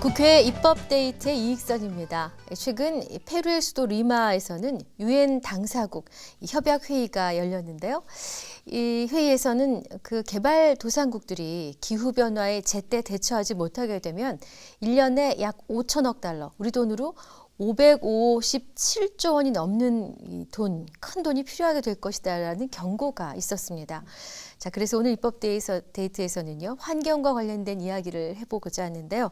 국회 입법데이트의 이익선입니다. 최근 페루의 수도 리마에서는 유엔 당사국 협약회의가 열렸는데요. 이 회의에서는 그 개발도상국들이 기후변화에 제때 대처하지 못하게 되면 1년에 약 5천억 달러, 우리 돈으로 557조 원이 넘는 큰 돈이 필요하게 될 것이다라는 경고가 있었습니다. 자, 그래서 오늘 입법데이트에서는요, 환경과 관련된 이야기를 해보고자 하는데요.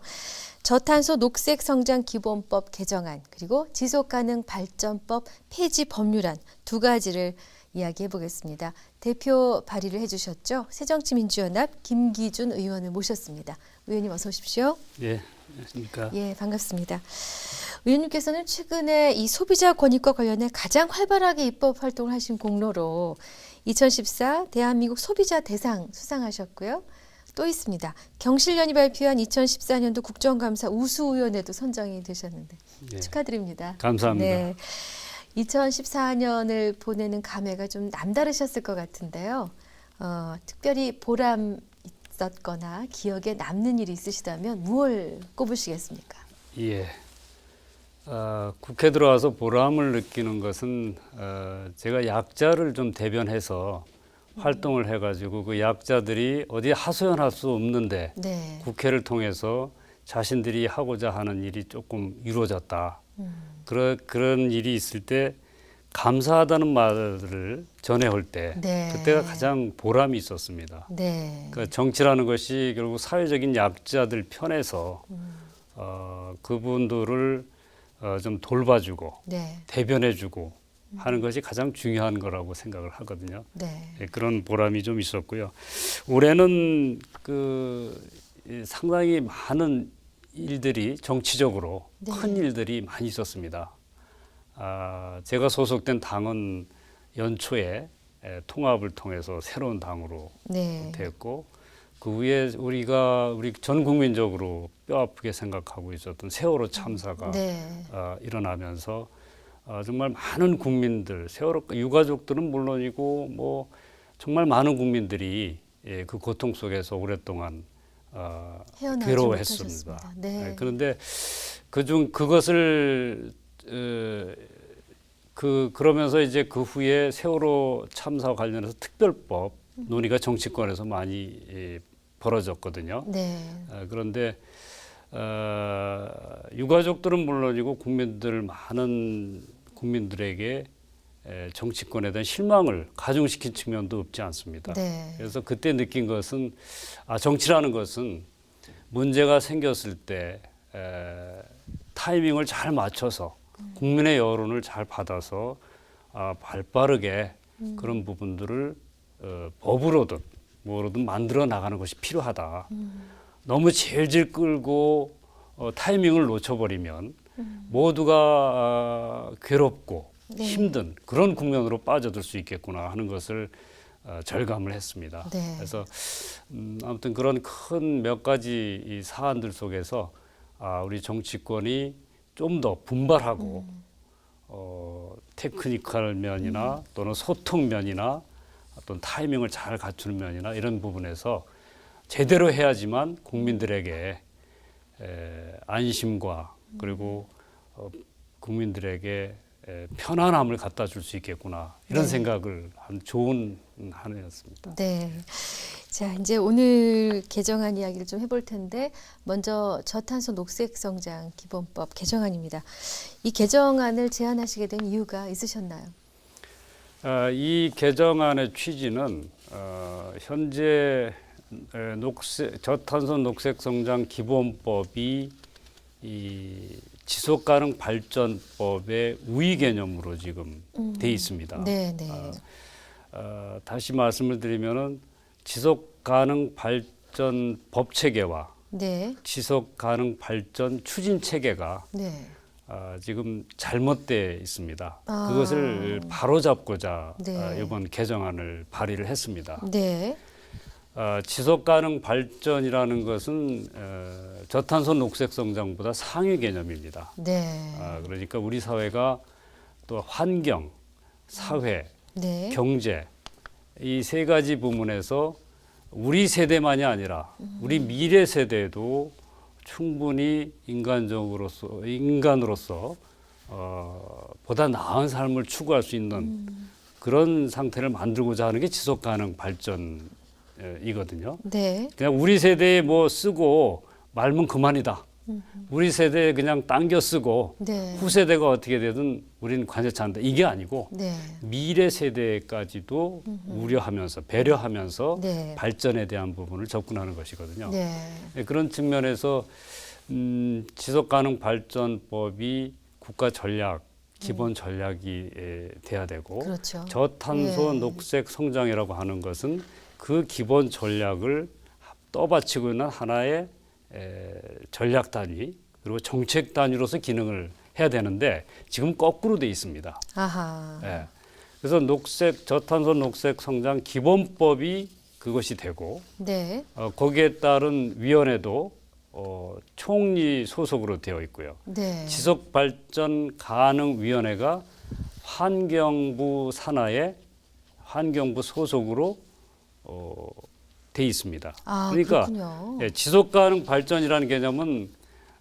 저탄소 녹색 성장 기본법 개정안, 그리고 지속가능 발전법 폐지 법률안 두 가지를 이야기해 보겠습니다. 대표 발의를 해주셨죠. 새정치민주연합 김기준 의원을 모셨습니다. 의원님 어서 오십시오. 예, 안녕하십니까. 예, 반갑습니다. 의원님께서는 최근에 이 소비자 권익과 관련해 가장 활발하게 입법 활동을 하신 공로로 2014 대한민국 소비자 대상 수상하셨고요. 또 있습니다. 경실련이 발표한 2014년도 국정감사 우수위원회도 선정이 되셨는데 축하드립니다. 감사합니다. 네. 2014년을 보내는 감회가 좀 남다르셨을 것 같은데요. 특별히 보람 있었거나 기억에 남는 일이 있으시다면 무엇을 꼽으시겠습니까? 예. 국회 들어와서 보람을 느끼는 것은 제가 약자를 좀 대변해서 활동을 해가지고 그 약자들이 어디 하소연할 수 없는데 네. 국회를 통해서 자신들이 하고자 하는 일이 조금 이루어졌다. 그런 일이 있을 때 감사하다는 말을 전해올 때 네. 그때가 가장 보람이 있었습니다. 네. 그러니까 정치라는 것이 결국 사회적인 약자들 편에서 그분들을 좀 돌봐주고 네. 대변해주고 하는 것이 가장 중요한 거라고 생각을 하거든요. 네. 예, 그런 보람이 좀 있었고요. 올해는 상당히 많은 일들이 정치적으로 네. 큰 일들이 많이 있었습니다. 제가 소속된 당은 연초에 통합을 통해서 새로운 당으로 네. 됐고 그 후에 우리 전 국민적으로 뼈아프게 생각하고 있었던 세월호 참사가 네. 일어나면서 정말 많은 국민들, 세월호 유가족들은 물론이고 뭐 정말 많은 국민들이 그 고통 속에서 오랫동안 헤어나오지 괴로워했습니다. 못하셨습니다. 네. 그런데 그것을 그러면서 이제 그 후에 세월호 참사와 관련해서 특별법 논의가 정치권에서 많이 벌어졌거든요. 네. 그런데 유가족들은 물론이고 많은 국민들에게 정치권에 대한 실망을 가중시킨 측면도 없지 않습니다. 네. 그래서 그때 느낀 것은 정치라는 것은 문제가 생겼을 때 타이밍을 잘 맞춰서 국민의 여론을 잘 받아서 발빠르게 그런 부분들을 법으로든 뭐로든 만들어 나가는 것이 필요하다. 너무 질질 끌고 타이밍을 놓쳐버리면 모두가 괴롭고 네. 힘든 그런 국면으로 빠져들 수 있겠구나 하는 것을 절감을 했습니다. 네. 그래서 아무튼 그런 큰 몇 가지 이 사안들 속에서 우리 정치권이 좀 더 분발하고 테크니컬 면이나 또는 소통 면이나 어떤 타이밍을 잘 갖추는 면이나 이런 부분에서 제대로 해야지만 국민들에게 안심과 그리고 국민들에게 편안함을 갖다 줄 수 있겠구나 이런 네. 생각을 한 좋은 한 해였습니다. 네. 자, 이제 오늘 개정안 이야기를 좀 해볼 텐데 먼저 저탄소 녹색 성장 기본법 개정안입니다. 이 개정안을 제안하시게 된 이유가 있으셨나요? 이 개정안의 취지는 현재 저탄소 녹색 성장 기본법이 이 지속가능 발전법의 우위 개념으로 지금 돼 있습니다. 네, 네. 다시 말씀을 드리면은 지속가능 발전 법 체계와 네. 지속가능 발전 추진 체계가 네. 지금 잘못되어 있습니다. 아. 그것을 바로잡고자 네. 이번 개정안을 발의를 했습니다. 네. 지속가능 발전이라는 것은 저탄소 녹색 성장보다 상위 개념입니다. 네. 그러니까 우리 사회가 또 환경, 사회, 네. 경제 이 세 가지 부문에서 우리 세대만이 아니라 우리 미래 세대도 충분히 인간으로서 보다 나은 삶을 추구할 수 있는 그런 상태를 만들고자 하는 게 지속 가능 발전이거든요. 네. 그냥 우리 세대에 뭐 쓰고 말면 그만이다. 우리 세대에 그냥 당겨 쓰고 네. 후세대가 어떻게 되든 우리는 관여치 않는다. 이게 아니고 네. 미래 세대까지도 우려하면서 배려하면서 네. 발전에 대한 부분을 접근하는 것이거든요. 네. 그런 측면에서 지속가능 발전법이 국가 전략, 기본 전략이 돼야 되고 그렇죠. 저탄소 예. 녹색 성장이라고 하는 것은 그 기본 전략을 떠받치고 있는 하나의 전략 단위 그리고 정책 단위로서 기능을 해야 되는데 지금 거꾸로 돼 있습니다. 아하. 예. 그래서 저탄소 녹색 성장 기본법이 그것이 되고 네. 거기에 따른 위원회도 총리 소속으로 되어 있고요. 네. 지속발전 가능위원회가 환경부 산하의 환경부 소속으로 돼 있습니다. 아, 그러니까 그렇군요. 예, 지속가능 발전이라는 개념은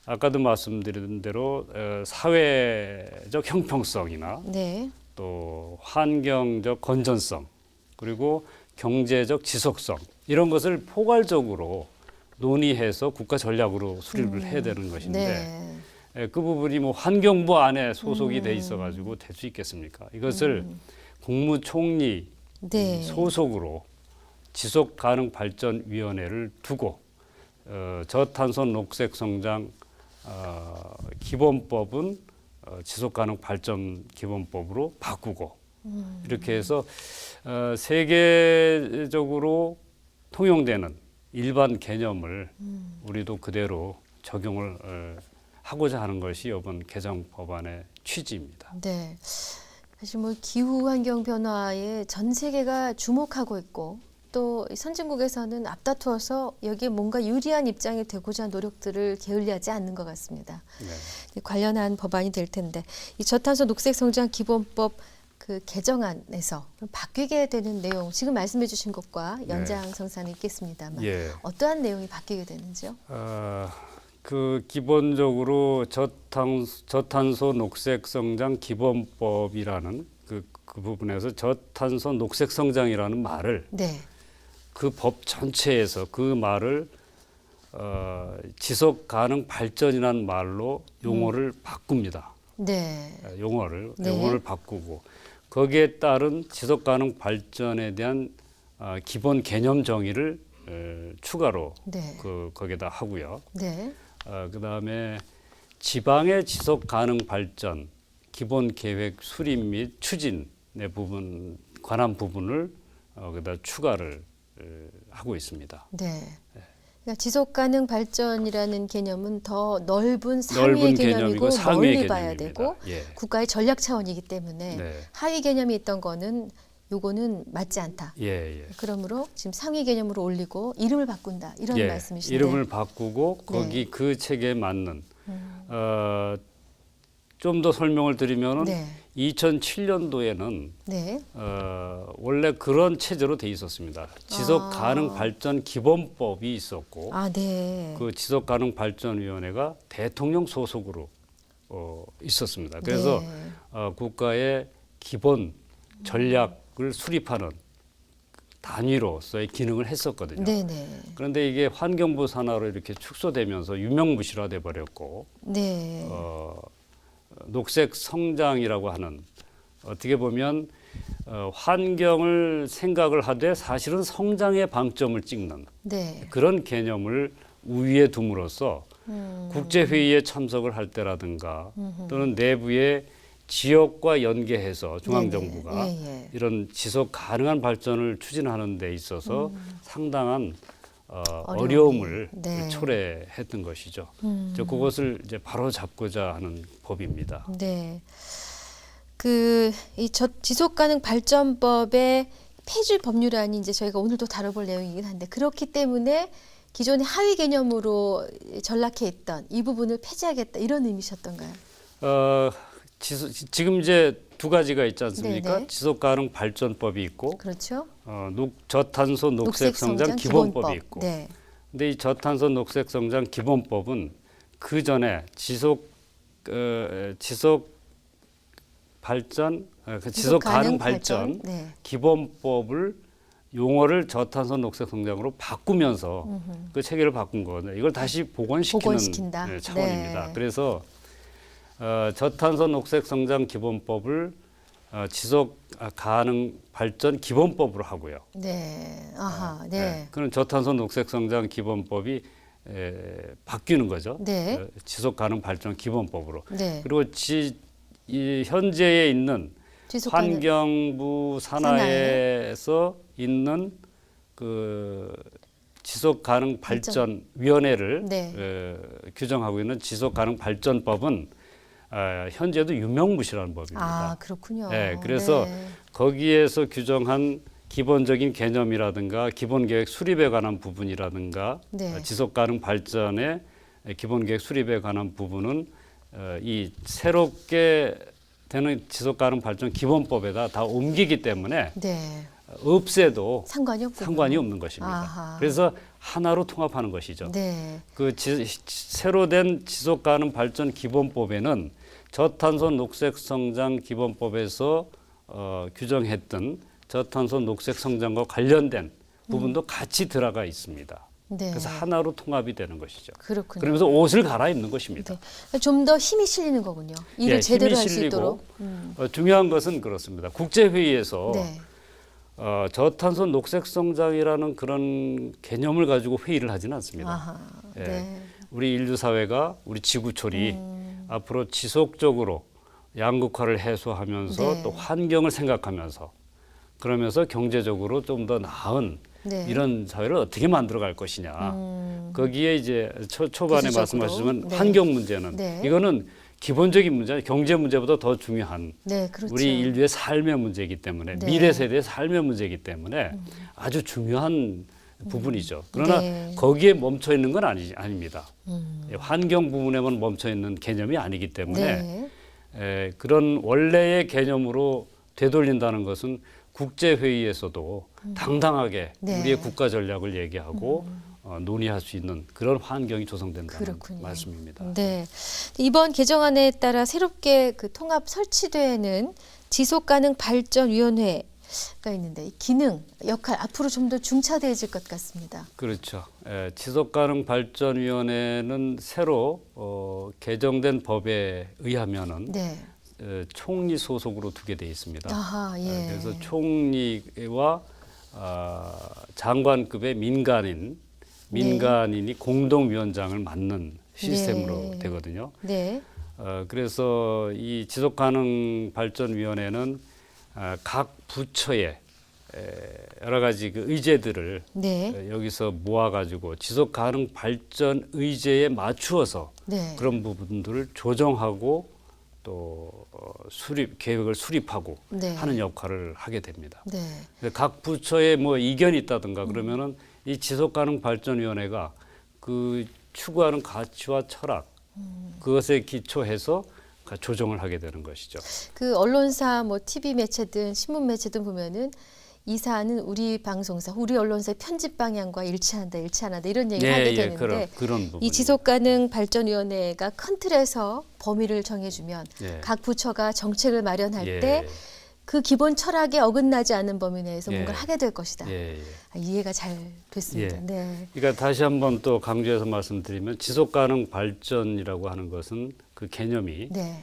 아까도 말씀드린 대로 사회적 형평성이나 네. 또 환경적 건전성 그리고 경제적 지속성 이런 것을 포괄적으로 논의해서 국가 전략으로 수립을 해야 되는 것인데 네. 그 부분이 뭐 환경부 안에 소속이 돼 있어가지고 될 수 있겠습니까? 이것을 국무총리 네. 소속으로 지속가능발전위원회를 두고 저탄소 녹색 성장 기본법은 지속가능발전기본법으로 바꾸고 이렇게 해서 세계적으로 통용되는 일반 개념을 우리도 그대로 적용을 하고자 하는 것이 이번 개정 법안의 취지입니다. 네. 사실 뭐 기후 환경 변화에 전 세계가 주목하고 있고 또 선진국에서는 앞다투어서 여기에 뭔가 유리한 입장이 되고자 하는 노력들을 게을리하지 않는 것 같습니다. 네. 관련한 법안이 될 텐데 이 저탄소 녹색 성장 기본법 그 개정안에서 바뀌게 되는 내용 지금 말씀해 주신 것과 연장선상에 있겠습니다만 예. 어떠한 내용이 바뀌게 되는지요? 그 기본적으로 저탄소 녹색 성장 기본법이라는 그 부분에서 저탄소 녹색 성장이라는 말을 네. 그 법 전체에서 그 말을 지속 가능 발전이라는 말로 용어를 바꿉니다. 네. 용어를 네. 바꾸고 거기에 따른 지속 가능 발전에 대한 기본 개념 정의를 추가로 네. 거기에다 하고요. 네. 그다음에 지방의 지속 가능 발전 기본 계획 수립 및 추진의 관한 부분을 거기다 추가를 하고 있습니다. 네. 그러니까 지속 가능 발전이라는 개념은 더 넓은 상위의 개념이고 상위의 멀리 봐야 개념입니다. 되고 예. 국가의 전략 차원이기 때문에 네. 하위 개념이 있던 거는 요거는 맞지 않다. 예. 그러므로 지금 상위 개념으로 올리고 이름을 바꾼다 이런 말씀이신데 이름을 바꾸고 거기 그 책에 맞는 좀 더 설명을 드리면은 네. 2007년도에는 네. 원래 그런 체제로 돼 있었습니다. 지속 가능 발전 기본법이 있었고 아, 네. 그 지속 가능 발전 위원회가 대통령 소속으로 있었습니다. 그래서 네. 국가의 기본 전략을 수립하는 단위로서의 기능을 했었거든요. 네네. 그런데 이게 환경부 산하로 이렇게 축소되면서 유명무실화돼 버렸고 네. 녹색 성장이라고 하는 어떻게 보면 환경을 생각을 하되 사실은 성장의 방점을 찍는 네. 그런 개념을 우위에 둠으로써 국제회의에 참석을 할 때라든가 또는 내부의 지역과 연계해서 중앙정부가 예. 이런 지속 가능한 발전을 추진하는 데 있어서 상당한 어려움을 네. 초래했던 것이죠. 그것을 이제 바로 잡고자 하는 법입니다. 네. 이 지속 가능 발전법의 폐지 법률안이 이제 저희가 오늘도 다뤄볼 내용이긴 한데 그렇기 때문에 기존의 하위 개념으로 전락해 있던 이 부분을 폐지하겠다 이런 의미셨던가요? 지금 이제 두 가지가 있지 않습니까? 네네. 지속 가능 발전법이 있고 그렇죠. 저탄소 녹색 성장 기본법이 있고 네. 근데 이 저탄소 녹색 성장 기본법은 그 전에 지속 발전, 지속 가능 발전 네. 기본법을 용어를 저탄소 녹색 성장으로 바꾸면서 그 체계를 바꾼 거거든요. 이걸 다시 복원시킨다. 네, 차원입니다. 네. 그래서 저탄소 녹색 성장 기본법을 지속 가능 발전 기본법으로 하고요. 네. 아하. 네. 그런 저탄소 녹색 성장 기본법이 바뀌는 거죠. 네. 지속 가능 발전 기본법으로. 네. 그리고 이 현재에 있는 지속 가능- 환경부 산하에서 있는 그 지속 가능 발전 위원회를 네. 규정하고 있는 지속 가능 발전법은 현재도 유명무실한 법입니다. 아, 그렇군요. 네, 그래서 네. 거기에서 규정한 기본적인 개념이라든가 기본 계획 수립에 관한 부분이라든가 네. 지속 가능 발전의 기본 계획 수립에 관한 부분은 이 새롭게 되는 지속 가능 발전 기본법에다 다 옮기기 때문에 네. 없애도 상관이 없군요. 상관이 없는 것입니다. 아하. 그래서 하나로 통합하는 것이죠. 네. 그 새로 된 지속 가능 발전 기본법에는 저탄소 녹색 성장 기본법에서 규정했던 저탄소 녹색 성장과 관련된 부분도 같이 들어가 있습니다. 네. 그래서 하나로 통합이 되는 것이죠. 그렇군요. 그러면서 옷을 갈아입는 것입니다. 네. 좀 더 힘이 실리는 거군요. 일을 예, 제대로 힘이 할 수 실리고 있도록. 중요한 것은 그렇습니다. 국제회의에서 네. 저탄소 녹색 성장이라는 그런 개념을 가지고 회의를 하지는 않습니다. 아하. 예. 네. 우리 인류 사회가 우리 지구촌이 앞으로 지속적으로 양극화를 해소하면서 네. 또 환경을 생각하면서 그러면서 경제적으로 좀 더 나은 네. 이런 사회를 어떻게 만들어갈 것이냐. 거기에 이제 초반에 구체적으로. 말씀하셨지만 네. 환경 문제는 네. 이거는 기본적인 문제, 경제 문제보다 더 중요한 네, 그렇죠. 우리 인류의 삶의 문제이기 때문에 네. 미래 세대의 삶의 문제이기 때문에 아주 중요한 부분이죠. 그러나 네. 거기에 멈춰 있는 건 아닙니다. 환경 부분에만 멈춰 있는 개념이 아니기 때문에 네. 그런 원래의 개념으로 되돌린다는 것은 국제회의에서도 당당하게 네. 우리의 국가 전략을 얘기하고 논의할 수 있는 그런 환경이 조성된다는 그렇군요. 말씀입니다. 네. 이번 개정안에 따라 새롭게 그 통합 설치되는 지속가능 발전위원회가 있는데 이 기능, 역할 앞으로 좀 더 중차대해질 것 같습니다. 그렇죠. 지속가능발전위원회는 새로 개정된 법에 의하면은 네. 총리 소속으로 두게 돼 있습니다. 아하, 예. 그래서 총리와 장관급의 민간인이 공동위원장을 맡는 시스템으로 네. 되거든요. 네. 그래서 이 지속가능발전위원회는 각 부처의 여러 가지 그 의제들을 네. 여기서 모아가지고 지속가능발전 의제에 맞추어서 네. 그런 부분들을 조정하고 또 계획을 수립하고 네. 하는 역할을 하게 됩니다. 네. 각 부처에 뭐 이견이 있다든가 그러면은 이 지속가능발전위원회가 그 추구하는 가치와 철학 그것에 기초해서 조정을 하게 되는 것이죠. 그 언론사 뭐 TV 매체든 신문 매체든 보면은 이 사안은 우리 방송사, 우리 언론사의 편집 방향과 일치한다 이런 얘기를 하게 되는데 그런 부분. 이 지속가능 발전위원회가 큰 틀에서 범위를 정해주면 예. 각 부처가 정책을 마련할 예. 때 그 기본 철학에 어긋나지 않는 범위 내에서 예. 뭔가를 하게 될 것이다. 예, 예. 이해가 잘 됐습니다. 예. 네. 그러니까 다시 한번 또 강조해서 말씀드리면 지속가능 발전이라고 하는 것은 그 개념이 네.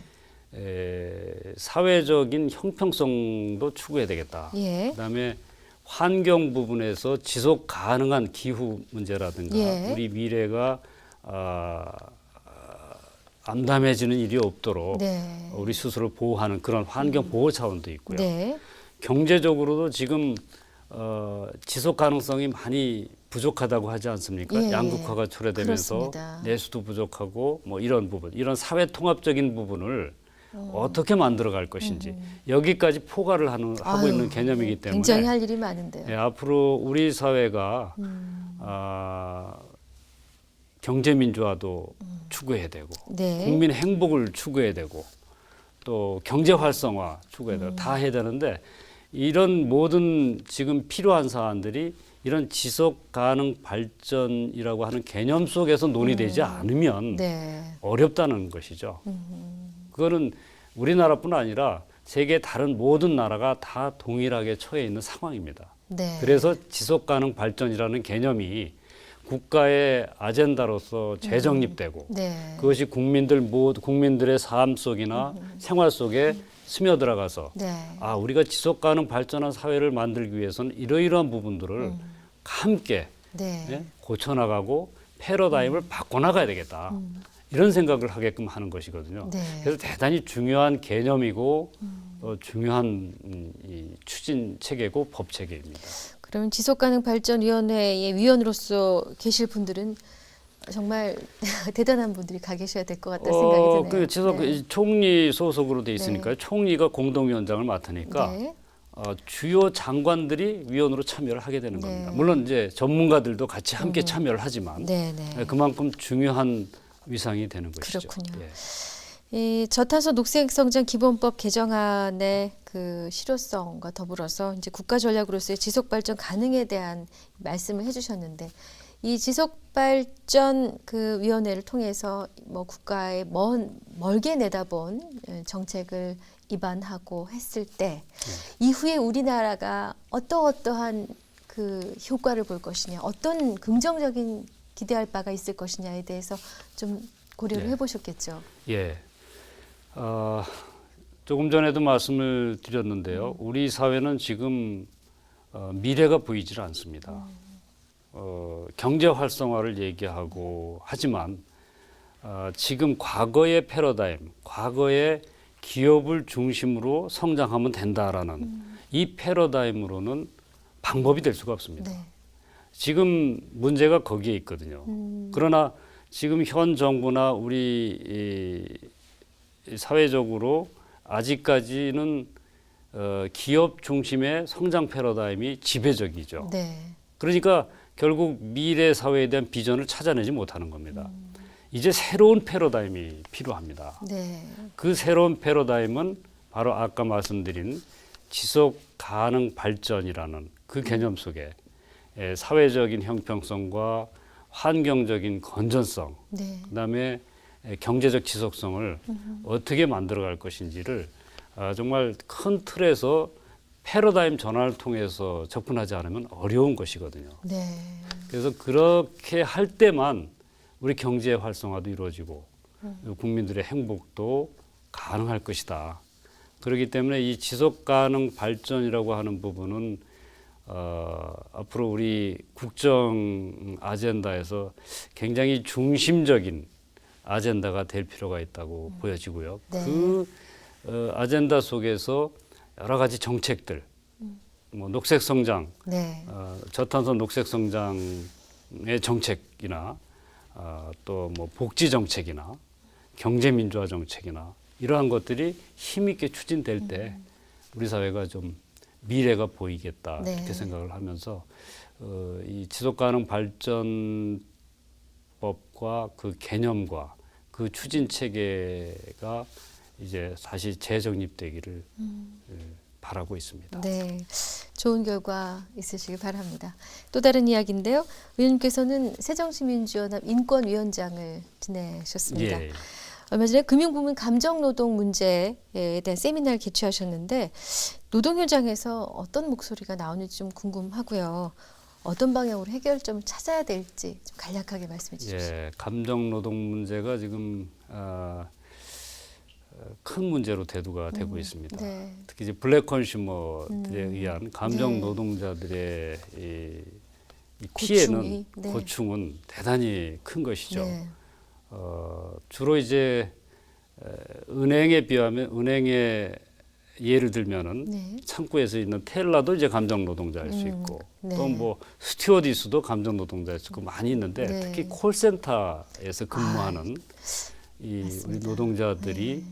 사회적인 형평성도 추구해야 되겠다. 예. 그다음에 환경 부분에서 지속 가능한 기후 문제라든가 예. 우리 미래가 암담해지는 일이 없도록 네. 우리 스스로 보호하는 그런 환경 보호 차원도 있고요. 네. 경제적으로도 지금 지속 가능성이 많이 부족하다고 하지 않습니까? 예. 양극화가 초래되면서 그렇습니다. 내수도 부족하고 뭐 이런 부분, 이런 사회 통합적인 부분을 어떻게 만들어 갈 것인지 여기까지 포괄을 하고 아유, 있는 개념이기 때문에 굉장히 할 일이 많은데요. 예, 앞으로 우리 사회가 경제 민주화도 추구해야 되고 네. 국민 행복을 추구해야 되고 또 경제 활성화 추구해야 되고 다 해야 되는데 이런 모든 지금 필요한 사안들이 이런 지속 가능 발전이라고 하는 개념 속에서 논의되지 않으면 네. 어렵다는 것이죠. 그거는 우리나라뿐 아니라 세계 다른 모든 나라가 다 동일하게 처해 있는 상황입니다. 네. 그래서 지속 가능 발전이라는 개념이 국가의 아젠다로서 재정립되고 네. 그것이 국민들의 삶 속이나 생활 속에 스며들어가서 네. 아, 우리가 지속 가능 발전한 사회를 만들기 위해서는 이러이러한 부분들을 함께 네. 예, 고쳐나가고 패러다임을 바꿔나가야 되겠다. 이런 생각을 하게끔 하는 것이거든요. 네. 그래서 대단히 중요한 개념이고 중요한 이 추진 체계고 법 체계입니다. 그러면 지속가능발전위원회의 위원으로서 계실 분들은 정말 대단한 분들이 가 계셔야 될 것 같다는 생각이 드네요. 그 지속 네. 총리 소속으로 돼 있으니까요. 총리가 공동위원장을 맡으니까 네. 주요 장관들이 위원으로 참여를 하게 되는 네. 겁니다. 물론 이제 전문가들도 같이 함께 참여를 하지만 네, 네. 그만큼 중요한 위상이 되는 것이죠. 그렇군요. 예. 이 저탄소 녹색성장 기본법 개정안의 그 실효성과 더불어서 이제 국가 전략으로서의 지속 발전 가능에 대한 말씀을 해주셨는데 이 지속 발전 그 위원회를 통해서 뭐 국가의 멀게 내다본 정책을 입안하고 했을 때 이후에 우리나라가 어떠한 그 효과를 볼 것이냐, 어떤 긍정적인 기대할 바가 있을 것이냐에 대해서 좀 고려를 네. 해보셨겠죠. 예. 조금 전에도 말씀을 드렸는데요. 우리 사회는 지금 미래가 보이질 않습니다. 경제 활성화를 얘기하고 하지만 지금 과거의 패러다임, 과거의 기업을 중심으로 성장하면 된다라는 이 패러다임으로는 방법이 될 수가 없습니다. 네. 지금 문제가 거기에 있거든요. 그러나 지금 현 정부나 우리 사회적으로 아직까지는 기업 중심의 성장 패러다임이 지배적이죠. 네. 그러니까 결국 미래 사회에 대한 비전을 찾아내지 못하는 겁니다. 이제 새로운 패러다임이 필요합니다. 네. 그 새로운 패러다임은 바로 아까 말씀드린 지속 가능 발전이라는 그 개념 속에 사회적인 형평성과 환경적인 건전성, 네. 그다음에 경제적 지속성을 어떻게 만들어갈 것인지를 정말 큰 틀에서 패러다임 전환을 통해서 접근하지 않으면 어려운 것이거든요. 네. 그래서 그렇게 할 때만 우리 경제 활성화도 이루어지고 국민들의 행복도 가능할 것이다. 그렇기 때문에 이 지속 가능 발전이라고 하는 부분은 앞으로 우리 국정 아젠다에서 굉장히 중심적인 아젠다가 될 필요가 있다고 보여지고요. 네. 그 아젠다 속에서 여러 가지 정책들, 뭐 녹색 성장, 네. 저탄소 녹색 성장의 정책이나 또 뭐 복지 정책이나 경제 민주화 정책이나 이러한 것들이 힘있게 추진될 때 우리 사회가 좀 미래가 보이겠다 네. 이렇게 생각을 하면서 이 지속 가능 발전법과 그 개념과 그 추진 체계가 이제 다시 재정립되기를 바라고 있습니다. 네. 좋은 결과 있으시길 바랍니다. 또 다른 이야기인데요. 의원님께서는 새정치민주연합 인권위원장을 지내셨습니다. 예. 얼마 전에 금융부문 감정노동 문제에 대한 세미나를 개최하셨는데 노동 현장에서 어떤 목소리가 나오는지 좀 궁금하고요. 어떤 방향으로 해결점을 찾아야 될지 좀 간략하게 말씀해 주십시오. 예, 감정 노동 문제가 지금 큰 문제로 대두가 되고 있습니다. 네. 특히 이제 블랙 컨슈머에 의한 감정 네. 노동자들의 이 피해는 고충이, 네. 고충은 대단히 큰 것이죠. 네. 주로 이제 은행에 비하면 은행의 예를 들면은 네. 창구에서 있는 텔러도 이제 감정 노동자일 수 있고 네. 또 뭐 스튜어디스도 감정 노동자일 수 있고 많이 있는데 네. 특히 콜센터에서 근무하는 이 우리 맞습니다. 노동자들이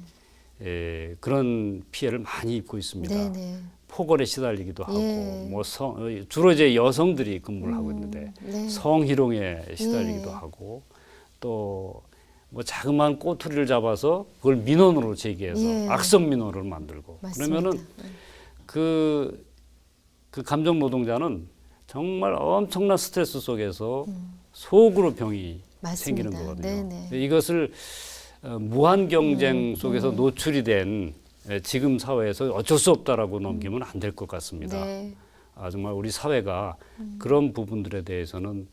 그런 피해를 많이 입고 있습니다. 네, 네. 폭언에 시달리기도 하고 예. 뭐 주로 이제 여성들이 근무를 하고 있는데 네. 성희롱에 시달리기도 예. 하고 또 뭐 자그마한 꼬투리를 잡아서 그걸 민원으로 제기해서 예. 악성 민원을 만들고 맞습니다. 그러면은 그 그 감정 노동자는 정말 엄청난 스트레스 속에서 속으로 병이 맞습니다. 생기는 거거든요. 네네. 이것을 무한 경쟁 속에서 노출이 된 지금 사회에서 어쩔 수 없다라고 넘기면 안 될 것 같습니다. 네. 정말 우리 사회가 그런 부분들에 대해서는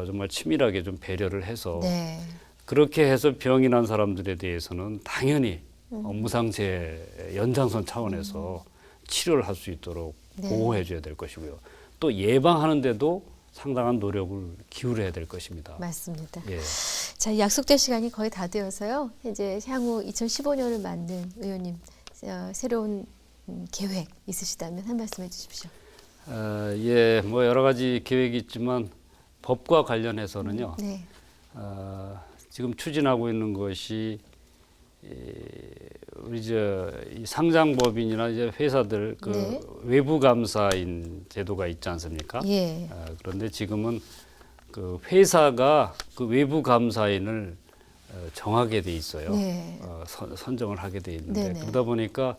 정말 치밀하게 좀 배려를 해서 네. 그렇게 해서 병이 난 사람들에 대해서는 당연히 무상재 연장선 차원에서 치료를 할 수 있도록 네. 보호해 줘야 될 것이고요. 또 예방하는데도 상당한 노력을 기울여야 될 것입니다. 맞습니다. 예. 자, 약속된 시간이 거의 다 되어서요. 이제 향후 2015년을 맞는 의원님 새로운 계획 있으시다면 한 말씀 해주십시오. 예, 뭐 여러 가지 계획이 있지만 법과 관련해서는요. 네. 지금 추진하고 있는 것이 우리 이 상장법인이나 이제 회사들 그 네. 외부 감사인 제도가 있지 않습니까? 예. 그런데 지금은 그 회사가 그 외부 감사인을 정하게 돼 있어요. 네. 선정을 하게 돼 있는데 네네. 그러다 보니까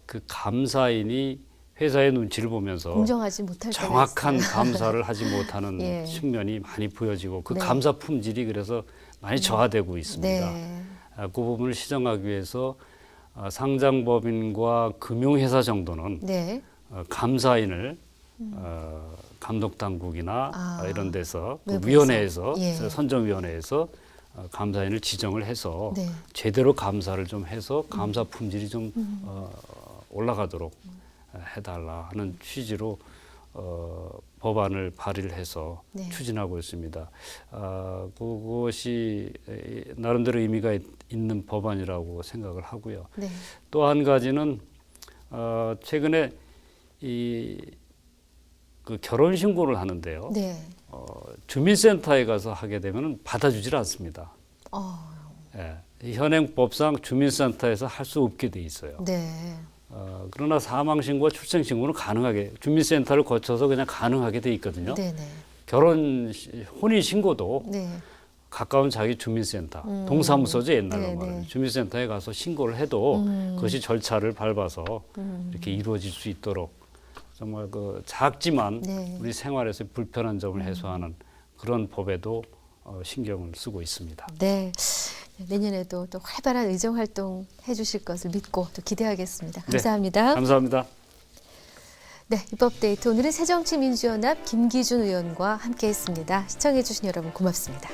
그 감사인이 회사의 눈치를 보면서 공정하지 못할 때가 정확한 있어요. 감사를 하지 못하는 예. 측면이 많이 보여지고 그 네. 감사 품질이 그래서 많이 저하되고 있습니다. 네. 그 부분을 시정하기 위해서 상장법인과 금융회사 정도는 네. 감사인을 감독당국이나 이런 데서 그 외부에서. 위원회에서 예. 선정위원회에서 감사인을 지정을 해서 네. 제대로 감사를 좀 해서 감사 품질이 좀 올라가도록 해달라 하는 취지로 법안을 발의를 해서 네. 추진하고 있습니다. 그것이 나름대로 의미가 있는 법안이라고 생각을 하고요. 네. 또 한 가지는 최근에 그 결혼 신고를 하는데요. 네. 주민센터에 가서 하게 되면 받아주질 않습니다. 예, 현행법상 주민센터에서 할 수 없게 돼 있어요. 네. 그러나 사망신고와 출생신고는 가능하게 주민센터를 거쳐서 그냥 가능하게 돼 있거든요. 네네. 혼인신고도 네. 가까운 자기 주민센터, 동사무소죠 옛날로 네네. 말하면 주민센터에 가서 신고를 해도 그것이 절차를 밟아서 이렇게 이루어질 수 있도록 정말 그 작지만 네. 우리 생활에서 불편한 점을 해소하는 그런 법에도 신경을 쓰고 있습니다. 네. 내년에도 또 활발한 의정 활동 해주실 것을 믿고 또 기대하겠습니다. 감사합니다. 감사합니다. 네, 입법데이트 오늘은 새정치민주연합 김기준 의원과 함께했습니다. 시청해주신 여러분 고맙습니다.